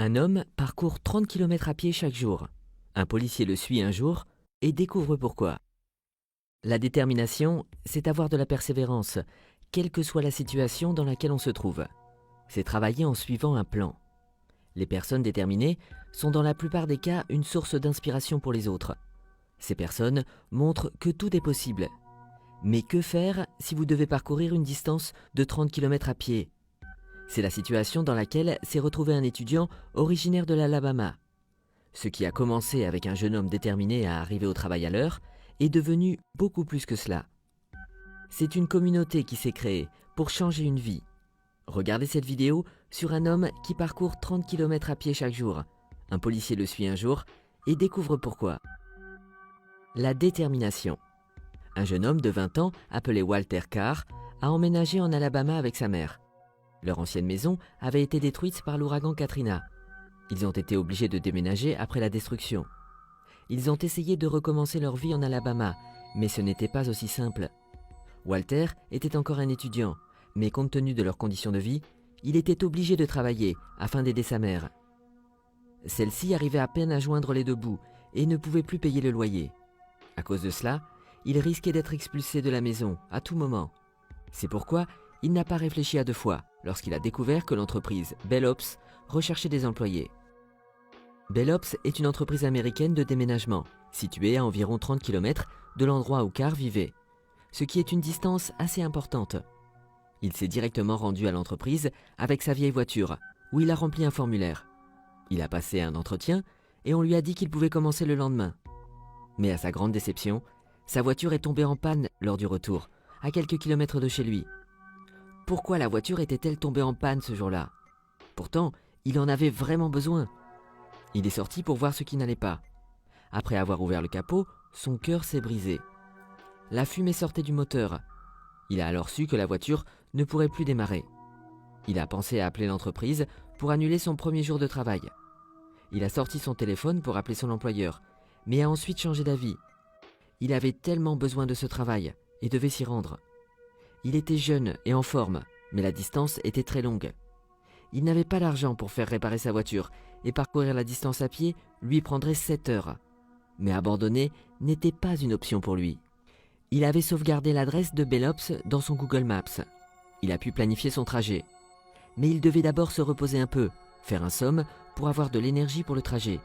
Un homme parcourt 30 km à pied chaque jour. Un policier le suit un jour et découvre pourquoi. La détermination, c'est avoir de la persévérance, quelle que soit la situation dans laquelle on se trouve. C'est travailler en suivant un plan. Les personnes déterminées sont dans la plupart des cas une source d'inspiration pour les autres. Ces personnes montrent que tout est possible. Mais que faire si vous devez parcourir une distance de 30 km à pied ? C'est la situation dans laquelle s'est retrouvé un étudiant originaire de l'Alabama. Ce qui a commencé avec un jeune homme déterminé à arriver au travail à l'heure est devenu beaucoup plus que cela. C'est une communauté qui s'est créée pour changer une vie. Regardez cette vidéo sur un homme qui parcourt 30 km à pied chaque jour. Un policier le suit un jour et découvre pourquoi. La détermination. Un jeune homme de 20 ans, appelé Walter Carr, a emménagé en Alabama avec sa mère. Leur ancienne maison avait été détruite par l'ouragan Katrina. Ils ont été obligés de déménager après la destruction. Ils ont essayé de recommencer leur vie en Alabama, mais ce n'était pas aussi simple. Walter était encore un étudiant, mais compte tenu de leurs conditions de vie, il était obligé de travailler afin d'aider sa mère. Celle-ci arrivait à peine à joindre les deux bouts et ne pouvait plus payer le loyer. À cause de cela, il risquait d'être expulsé de la maison à tout moment. C'est pourquoi il n'a pas réfléchi à deux fois lorsqu'il a découvert que l'entreprise Bell Ops recherchait des employés. Bell Ops est une entreprise américaine de déménagement, située à environ 30 km de l'endroit où Carr vivait, ce qui est une distance assez importante. Il s'est directement rendu à l'entreprise avec sa vieille voiture, où il a rempli un formulaire. Il a passé un entretien et on lui a dit qu'il pouvait commencer le lendemain. Mais à sa grande déception, sa voiture est tombée en panne lors du retour, à quelques kilomètres de chez lui. Pourquoi la voiture était-elle tombée en panne ce jour-là ? Pourtant, il en avait vraiment besoin. Il est sorti pour voir ce qui n'allait pas. Après avoir ouvert le capot, son cœur s'est brisé. La fumée sortait du moteur. Il a alors su que la voiture ne pourrait plus démarrer. Il a pensé à appeler l'entreprise pour annuler son premier jour de travail. Il a sorti son téléphone pour appeler son employeur, mais a ensuite changé d'avis. Il avait tellement besoin de ce travail et devait s'y rendre. Il était jeune et en forme, mais la distance était très longue. Il n'avait pas l'argent pour faire réparer sa voiture et parcourir la distance à pied lui prendrait 7 heures. Mais abandonner n'était pas une option pour lui. Il avait sauvegardé l'adresse de Bell Ops dans son Google Maps. Il a pu planifier son trajet. Mais il devait d'abord se reposer un peu, faire un somme pour avoir de l'énergie pour le trajet.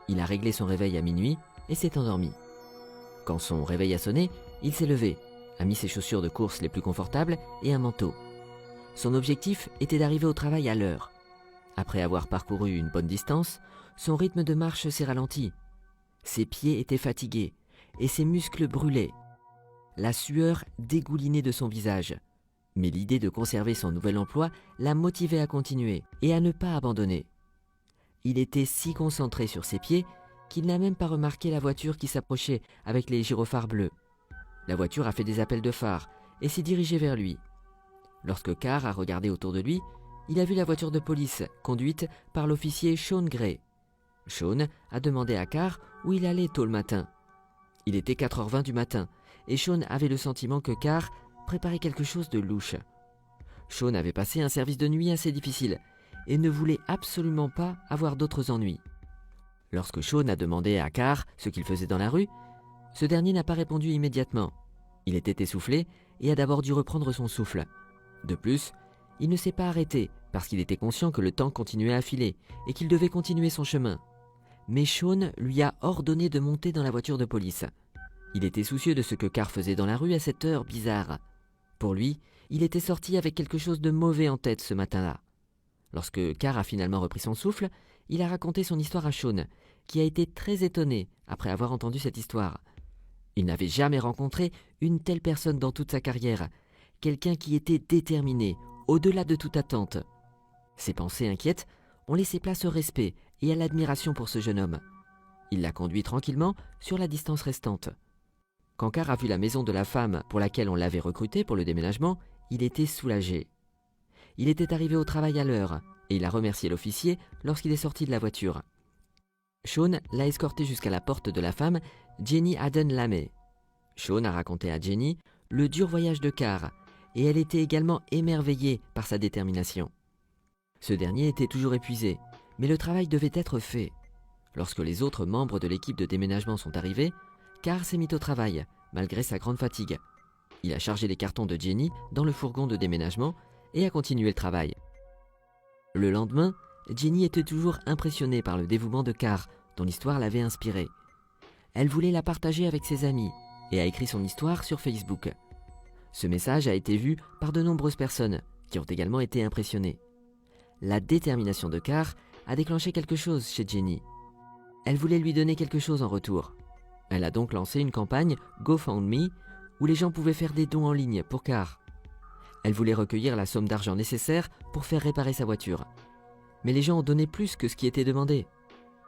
Il a réglé son réveil à minuit et s'est endormi. Quand son réveil a sonné, il s'est levé, a mis ses chaussures de course les plus confortables et un manteau. Son objectif était d'arriver au travail à l'heure. Après avoir parcouru une bonne distance, son rythme de marche s'est ralenti. Ses pieds étaient fatigués et ses muscles brûlaient. La sueur dégoulinait de son visage. Mais l'idée de conserver son nouvel emploi l'a motivé à continuer et à ne pas abandonner. Il était si concentré sur ses pieds qu'il n'a même pas remarqué la voiture qui s'approchait avec les gyrophares bleus. La voiture a fait des appels de phare et s'est dirigée vers lui. Lorsque Carr a regardé autour de lui, il a vu la voiture de police conduite par l'officier Sean Gray. Sean a demandé à Carr où il allait tôt le matin. Il était 4h20 du matin et Sean avait le sentiment que Carr préparait quelque chose de louche. Sean avait passé un service de nuit assez difficile et ne voulait absolument pas avoir d'autres ennuis. Lorsque Sean a demandé à Carr ce qu'il faisait dans la rue, ce dernier n'a pas répondu immédiatement. Il était essoufflé et a d'abord dû reprendre son souffle. De plus, il ne s'est pas arrêté parce qu'il était conscient que le temps continuait à filer et qu'il devait continuer son chemin. Mais Sean lui a ordonné de monter dans la voiture de police. Il était soucieux de ce que Carr faisait dans la rue à cette heure bizarre. Pour lui, il était sorti avec quelque chose de mauvais en tête ce matin-là. Lorsque Carr a finalement repris son souffle, il a raconté son histoire à Sean, qui a été très étonné après avoir entendu cette histoire. Il n'avait jamais rencontré une telle personne dans toute sa carrière, quelqu'un qui était déterminé, au-delà de toute attente. Ses pensées inquiètes ont laissé place au respect et à l'admiration pour ce jeune homme. Il l'a conduit tranquillement sur la distance restante. Quand Carr a vu la maison de la femme pour laquelle on l'avait recruté pour le déménagement, il était soulagé. Il était arrivé au travail à l'heure et il a remercié l'officier lorsqu'il est sorti de la voiture. Sean l'a escorté jusqu'à la porte de la femme, Jenny Haden Lamey. Sean a raconté à Jenny le dur voyage de Carr et elle était également émerveillée par sa détermination. Ce dernier était toujours épuisé, Mais le travail devait être fait. Lorsque les autres membres de l'équipe de déménagement sont arrivés, Carr s'est mis au travail, malgré sa grande fatigue. Il a chargé les cartons de Jenny dans le fourgon de déménagement et a continué le travail. Le lendemain, Jenny était toujours impressionnée par le dévouement de Carr, dont l'histoire l'avait inspirée. Elle voulait la partager avec ses amis et a écrit son histoire sur Facebook. Ce message a été vu par de nombreuses personnes qui ont également été impressionnées. La détermination de Carr a déclenché quelque chose chez Jenny. Elle voulait lui donner quelque chose en retour. Elle a donc lancé une campagne GoFundMe où les gens pouvaient faire des dons en ligne pour Carr. Elle voulait recueillir la somme d'argent nécessaire pour faire réparer sa voiture. Mais les gens ont donné plus que ce qui était demandé.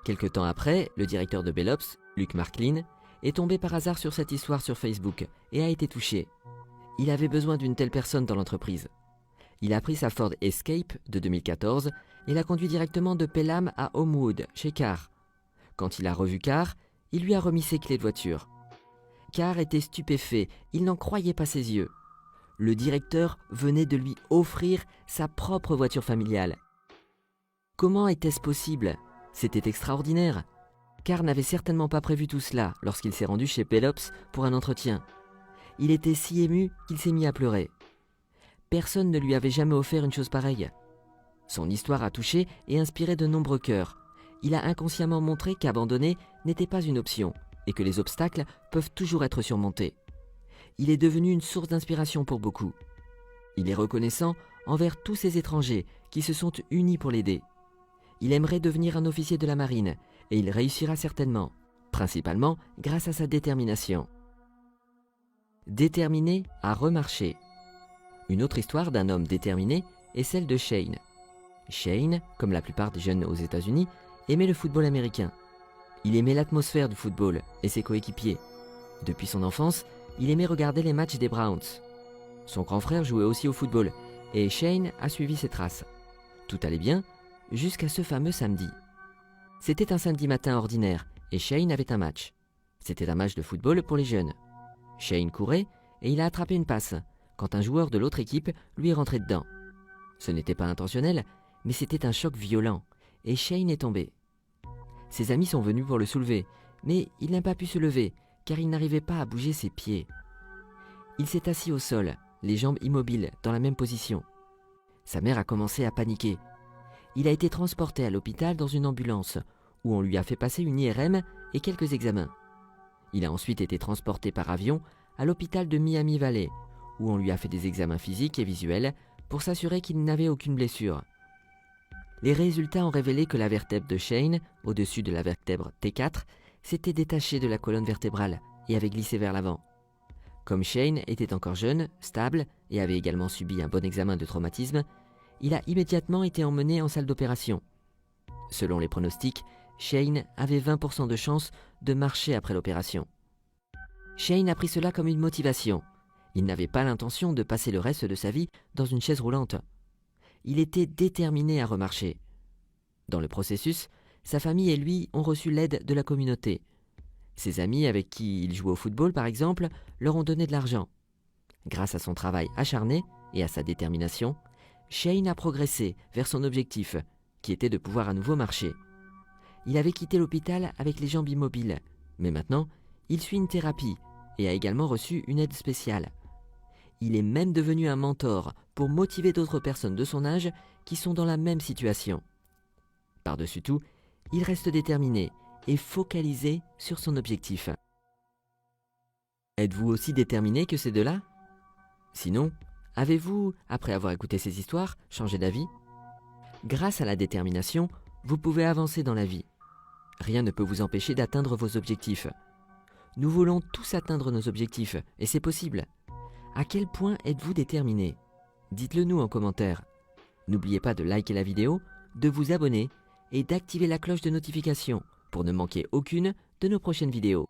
Quelque temps après, le directeur de Bellops, Luke Marklin, est tombé par hasard sur cette histoire sur Facebook et a été touché. Il avait besoin d'une telle personne dans l'entreprise. Il a pris sa Ford Escape de 2014 et l'a conduit directement de Pelham à Homewood, chez Carr. Quand il a revu Carr, il lui a remis ses clés de voiture. Carr était stupéfait, il n'en croyait pas ses yeux. Le directeur venait de lui offrir sa propre voiture familiale. Comment était-ce possible? C'était extraordinaire. Carr n'avait certainement pas prévu tout cela lorsqu'il s'est rendu chez Pelops pour un entretien. Il était si ému qu'il s'est mis à pleurer. Personne ne lui avait jamais offert une chose pareille. Son histoire a touché et inspiré de nombreux cœurs. Il a inconsciemment montré qu'abandonner n'était pas une option et que les obstacles peuvent toujours être surmontés. Il est devenu une source d'inspiration pour beaucoup. Il est reconnaissant envers tous ces étrangers qui se sont unis pour l'aider. Il aimerait devenir un officier de la marine et il réussira certainement, principalement grâce à sa détermination. Déterminé à remarcher. Une autre histoire d'un homme déterminé est celle de Shane. Shane, comme la plupart des jeunes aux États-Unis, aimait le football américain. Il aimait l'atmosphère du football et ses coéquipiers. Depuis son enfance, il aimait regarder les matchs des Browns. Son grand frère jouait aussi au football et Shane a suivi ses traces. Tout allait bien jusqu'à ce fameux samedi. C'était un samedi matin ordinaire et Shane avait un match. C'était un match de football pour les jeunes. Shane courait et il a attrapé une passe quand un joueur de l'autre équipe lui est rentré dedans. Ce n'était pas intentionnel, mais c'était un choc violent et Shane est tombé. Ses amis sont venus pour le soulever, mais il n'a pas pu se lever car il n'arrivait pas à bouger ses pieds. Il s'est assis au sol, les jambes immobiles, dans la même position. Sa mère a commencé à paniquer. Il a été transporté à l'hôpital dans une ambulance, où on lui a fait passer une IRM et quelques examens. Il a ensuite été transporté par avion à l'hôpital de Miami Valley, où on lui a fait des examens physiques et visuels pour s'assurer qu'il n'avait aucune blessure. Les résultats ont révélé que la vertèbre de Shane, au-dessus de la vertèbre T4, s'était détachée de la colonne vertébrale et avait glissé vers l'avant. Comme Shane était encore jeune, stable et avait également subi un bon examen de traumatisme, il a immédiatement été emmené en salle d'opération. Selon les pronostics, Shane avait 20% de chance de marcher après l'opération. Shane a pris cela comme une motivation. Il n'avait pas l'intention de passer le reste de sa vie dans une chaise roulante. Il était déterminé à remarcher. Dans le processus, sa famille et lui ont reçu l'aide de la communauté. Ses amis avec qui il jouait au football, par exemple, leur ont donné de l'argent. Grâce à son travail acharné et à sa détermination, Shane a progressé vers son objectif, qui était de pouvoir à nouveau marcher. Il avait quitté l'hôpital avec les jambes immobiles, mais maintenant, il suit une thérapie et a également reçu une aide spéciale. Il est même devenu un mentor pour motiver d'autres personnes de son âge qui sont dans la même situation. Par-dessus tout, il reste déterminé et focalisé sur son objectif. Êtes-vous aussi déterminé que ces deux-là? Sinon, avez-vous, après avoir écouté ces histoires, changé d'avis? Grâce à la détermination, vous pouvez avancer dans la vie. Rien ne peut vous empêcher d'atteindre vos objectifs. Nous voulons tous atteindre nos objectifs, et c'est possible. À quel point êtes-vous déterminé? Dites-le nous en commentaire. N'oubliez pas de liker la vidéo, de vous abonner et d'activer la cloche de notification pour ne manquer aucune de nos prochaines vidéos.